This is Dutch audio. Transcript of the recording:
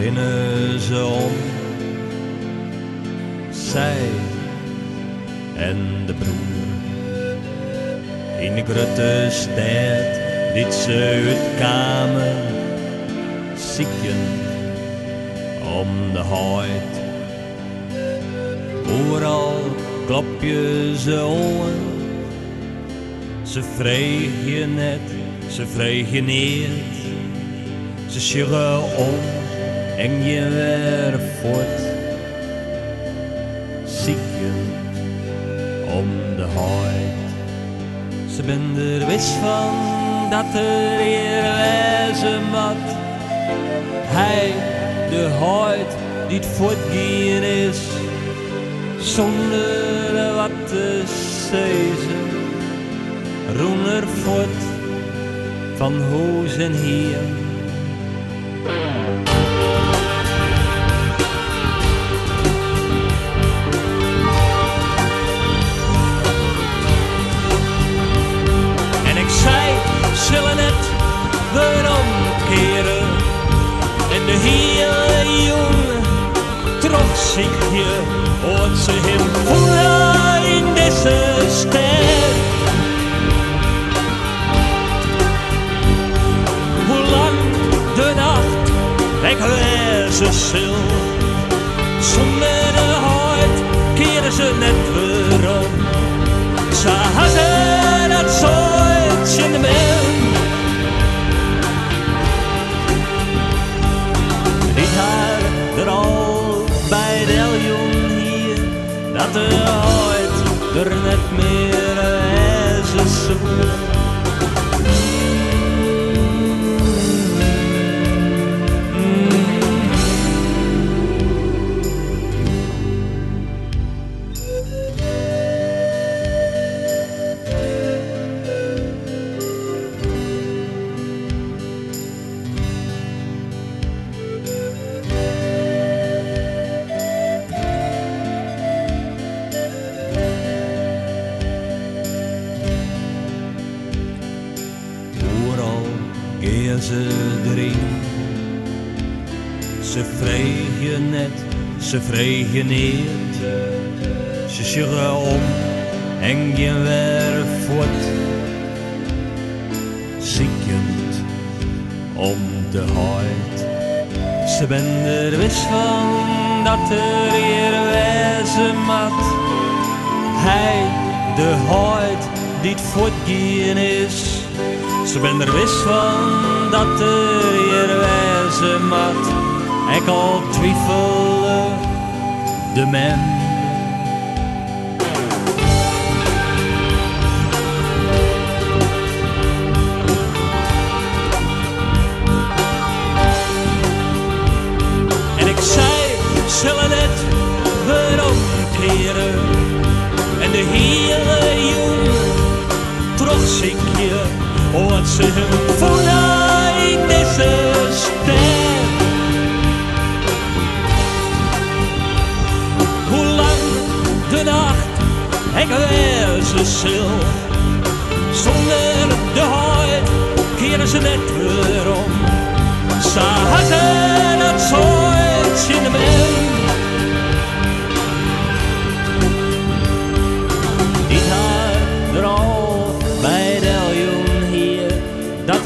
rennen ze om. Zij en de broer. In de grote stad liet ze uit kamer zieken om de huid. Overal klop je ze aan. Ze vreeg je net, ze vreeg je niet. Ze sjuggen om en je weer voort. Zieken om de huid. Ze ben er wist van dat er hier wezen moet. Hij, de huid die het voortgaan is, zonder wat te zeggen. Roener voort van huis en hier. En ik zei, zullen het weer omkeren. En de hele jongen trok zich je, hoort ze hem voelen in deze stad. Ik wees ze stil, zonder de huid keren ze net weer om. Ze hadden dat zoiets in de mel. Niet haar er al bij de jong hier, dat de huid er net meer wezen zou. Geer ze erin. Ze vreeg je net, ze vreeg je niet. Ze sjuggen om en je weer voort. Ziekend om de huid. Ze ben er wist van dat er hier wezen moet. Hij, de huid die het voortgaan is. Ze ben er wist van dat er hier wezen moet. Ik al twijfelde de man. En ik zei, zullen het weer omkeren. En de hele jongen trok zich je. Wat ze hem voelen in deze stad. Hoe lang de nacht ik wees stil. Zonder de huid keren ze net weer om. Ze hadden het zoiets in de mel. Die had er al bij de dat